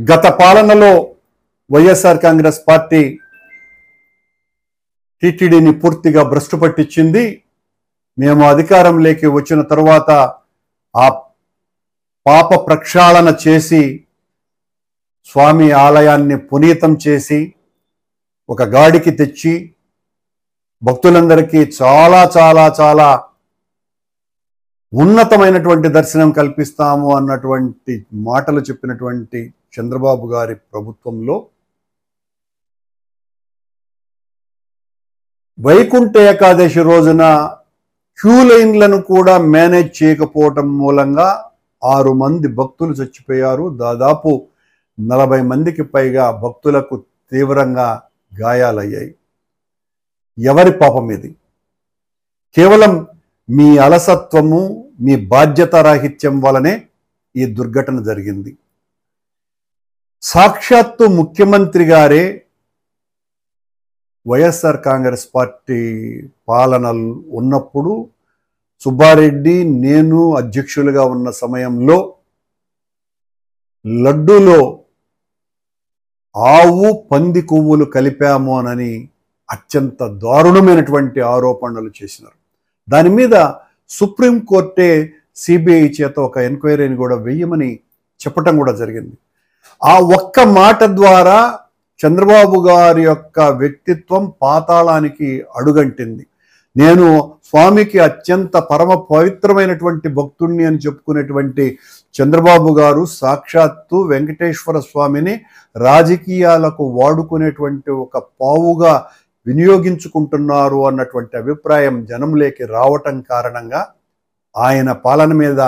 గత పాలనలో వైఎస్ఆర్ కాంగ్రెస్ పార్టీ టీటీడీని పూర్తిగా భ్రష్టు పట్టించింది. మేము అధికారంలోకి వచ్చిన తర్వాత ఆ పాప ప్రక్షాళన చేసి స్వామి ఆలయాన్ని పునీతం చేసి ఒక గాడికి తెచ్చి భక్తులందరికీ చాలా చాలా చాలా ఉన్నతమైనటువంటి దర్శనం కల్పిస్తాము అన్నటువంటి మాటలు చెప్పినటువంటి చంద్రబాబు గారి ప్రభుత్వంలో వైకుంఠ ఏకాదశి రోజున క్యూ లైన్లను కూడా మేనేజ్ చేయకపోవటం మూలంగా 6 మంది భక్తులు చచ్చిపోయారు. దాదాపు 40 మందికి పైగా భక్తులకు తీవ్రంగా గాయాలయ్యాయి. ఎవరి పాపం ఇది? కేవలం మీ అలసత్వము, మీ బాధ్యతారాహిత్యం వలనే ఈ దుర్ఘటన జరిగింది. సాక్షాత్తు ముఖ్యమంత్రి గారే వైఎస్ఆర్ కాంగ్రెస్ పార్టీ పాలన ఉన్నప్పుడు సుబ్బారెడ్డి నేను అధ్యక్షులుగా ఉన్న సమయంలో లడ్డూలో ఆవు పంది కొవ్వులు కలిపాము అని అత్యంత దారుణమైనటువంటి ఆరోపణలు చేసినారు. దాని మీద సుప్రీంకోర్టే సిబిఐ చేత ఒక ఎంక్వైరీని కూడా వేయమని చెప్పటం కూడా జరిగింది. ఆ ఒక్క మాట ద్వారా చంద్రబాబు గారి యొక్క వ్యక్తిత్వం పాతాళానికి అడుగంటింది. నేను స్వామికి అత్యంత పరమ పవిత్రమైనటువంటి భక్తుణ్ణి అని చెప్పుకునేటువంటి చంద్రబాబు గారు సాక్షాత్తు వెంకటేశ్వర స్వామిని రాజకీయాలకు వాడుకునేటువంటి ఒక పావుగా వినియోగించుకుంటున్నారు అన్నటువంటి అభిప్రాయం జనంలోకి రావటం కారణంగా ఆయన పాలన మీద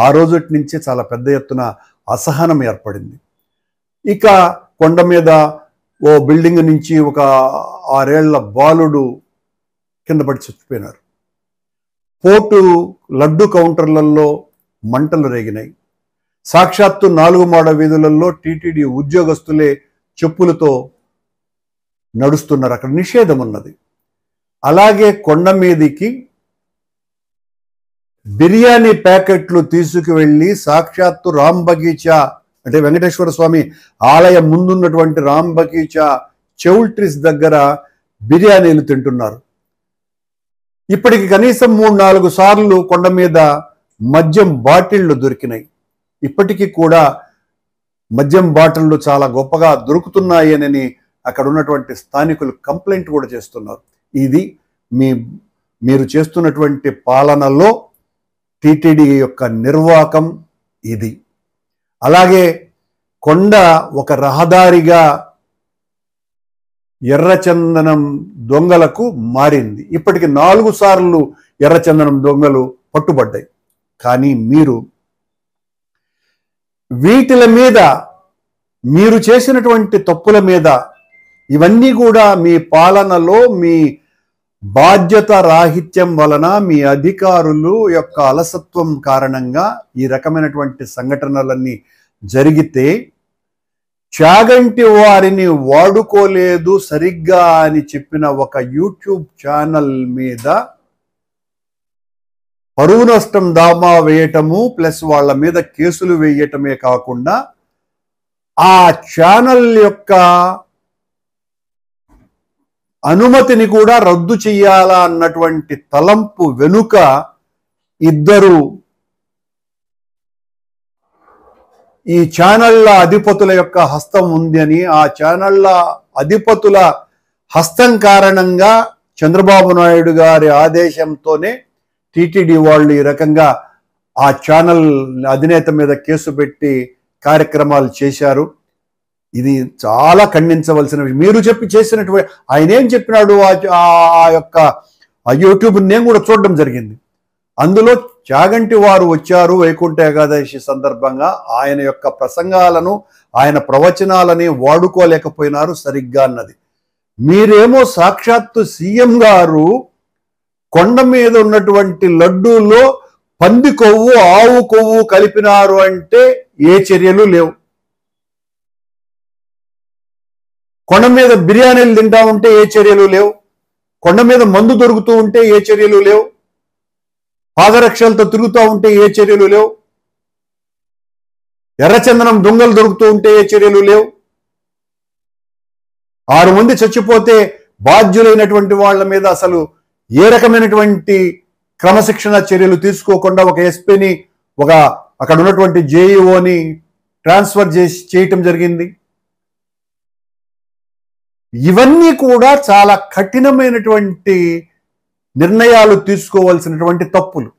ఆ రోజుటి నుంచి చాలా పెద్ద ఎత్తున అసహనం ఏర్పడింది. ఇక కొండ మీద ఓ బిల్డింగ్ నుంచి ఒక 6 ఏళ్ల బాలుడు కింద పడి చచ్చిపోయినారు. పోర్టు లడ్డు కౌంటర్లలో మంటలు రేగినాయి. సాక్షాత్తు 4 మాడ వీధులలో టీటీడీ ఉద్యోగస్తులే చెప్పులతో నడుస్తున్నారు. అక్కడ నిషేధం ఉన్నది. అలాగే కొండ మీదికి బిర్యానీ ప్యాకెట్లు తీసుకువెళ్ళి సాక్షాత్తు రామ్ బగీచా అంటే వెంకటేశ్వర స్వామి ఆలయం ముందున్నటువంటి రామ్ బగీచా చౌల్ట్రీస్ దగ్గర బిర్యానీలు తింటున్నారు. ఇప్పటికి కనీసం 3-4 సార్లు కొండ మీద మద్యం బాటిళ్లు దొరికినాయి. ఇప్పటికీ కూడా మద్యం బాటిళ్లు చాలా గొప్పగా దొరుకుతున్నాయని అక్కడ ఉన్నటువంటి స్థానికులు కంప్లైంట్ కూడా చేస్తున్నారు. ఇది మీరు చేస్తున్నటువంటి పాలనలో టీటీడీ యొక్క నిర్వాకం ఇది. అలాగే కొండ ఒక రహదారిగా ఎర్రచందనం దొంగలకు మారింది. ఇప్పటికి 4 సార్లు ఎర్రచందనం దొంగలు పట్టుబడ్డాయి. కానీ వీటిల మీద మీరు చేసినటువంటి తప్పుల మీద ఇవన్నీ కూడా మీ పాలనలో మీ బాధ్యత రాహిత్యం వలన మీ అధికారులు యొక్క అలసత్వం కారణంగా ఈ రకమైనటువంటి సంఘటనలన్నీ జరిగితే చాగంటి వారిని వాడుకోలేదు సరిగ్గా అని చెప్పిన ఒక యూట్యూబ్ ఛానల్ మీద పరువు నష్టం దామా వేయటము ప్లస్ వాళ్ళ మీద కేసులు వేయటమే కాకుండా ఆ ఛానల్ యొక్క అనుమతిని కూడా రద్దు చెయ్యాలా అన్నటువంటి తలంపు వెనుక ఇద్దరు ఈ ఛానళ్ల అధిపతుల యొక్క హస్తం ఉంది అని, ఆ ఛానళ్ల అధిపతుల హస్తం కారణంగా చంద్రబాబు నాయుడు గారి ఆదేశంతోనే టీటీడీ వాళ్ళు ఈ రకంగా ఆ ఛానల్ అధినేత మీద కేసు పెట్టి కార్యక్రమాలు చేశారు. ఇది చాలా ఖండించవలసిన విషయం. మీరు చేసినటువంటి ఆయన ఏం చెప్పినాడు ఆ యొక్క యూట్యూబ్ నేను కూడా చూడడం జరిగింది. అందులో చాగంటి వారు వచ్చారు వైకుంఠ ఏకాదశి సందర్భంగా, ఆయన యొక్క ప్రసంగాలను ఆయన ప్రవచనాలని వాడుకోలేకపోయినారు సరిగ్గా అన్నది. మీరేమో సాక్షాత్తు సీఎం గారు కొండ మీద ఉన్నటువంటి లడ్డూలో పంది కొవ్వు ఆవు కొవ్వు కలిపినారు అంటే ఏ చర్యలు లేవు. కొండ మీద బిర్యానీలు తింటా ఉంటే ఏ చర్యలు లేవు. కొండ మీద మందు దొరుకుతూ ఉంటే ఏ చర్యలు లేవు. పాదరక్షలతో తిరుగుతూ ఉంటే ఏ చర్యలు లేవు. ఎర్రచందనం దొంగలు దొరుకుతూ ఉంటే ఏ చర్యలు లేవు. 6 మంది చచ్చిపోతే బాధ్యులైనటువంటి వాళ్ళ మీద అసలు ఏ రకమైనటువంటి క్రమశిక్షణ చర్యలు తీసుకోకుండా ఒక ఎస్పీని అక్కడ ఉన్నటువంటి జేఈఓని ట్రాన్స్ఫర్ చేయటం జరిగింది. ఇవన్నీ కూడా చాలా కఠినమైనటువంటి నిర్ణయాలు తీసుకోవాల్సినటువంటి తప్పులు.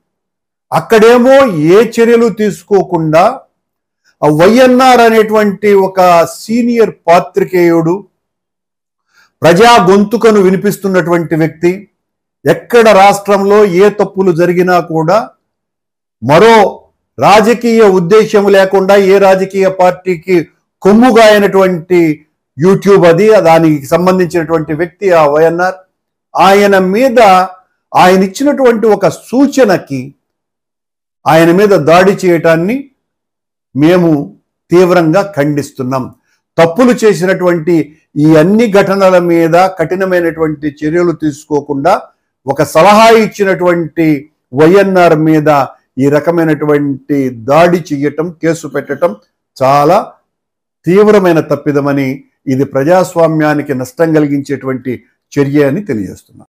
అక్కడేమో ఏ చర్యలు తీసుకోకుండా వైఎన్ఆర్ అనేటువంటి ఒక సీనియర్ పాత్రికేయుడు, ప్రజా గొంతుకను వినిపిస్తున్నటువంటి వ్యక్తి, ఎక్కడ రాష్ట్రంలో ఏ తప్పులు జరిగినా కూడా మరో రాజకీయ ఉద్దేశం లేకుండా ఏ రాజకీయ పార్టీకి కొమ్ముగా అయినటువంటి యూట్యూబ్ అది, దానికి సంబంధించినటువంటి వ్యక్తి ఆ వైఎన్ఆర్. ఆయన మీద ఆయన ఇచ్చినటువంటి ఒక సూచనకి ఆయన మీద దాడి చేయటాన్ని మేము తీవ్రంగా ఖండిస్తున్నాం. తప్పులు చేసినటువంటి ఈ అన్ని ఘటనల మీద కఠినమైనటువంటి చర్యలు తీసుకోకుండా ఒక సలహా ఇచ్చినటువంటి వైఎన్ఆర్ మీద ఈ రకమైనటువంటి దాడి చేయటం, కేసు పెట్టడం చాలా తీవ్రమైన తప్పిదమని, ఇది ప్రజాస్వామ్యానికి నష్టం కలిగించేటువంటి చర్య అని తెలియజేస్తున్నాం.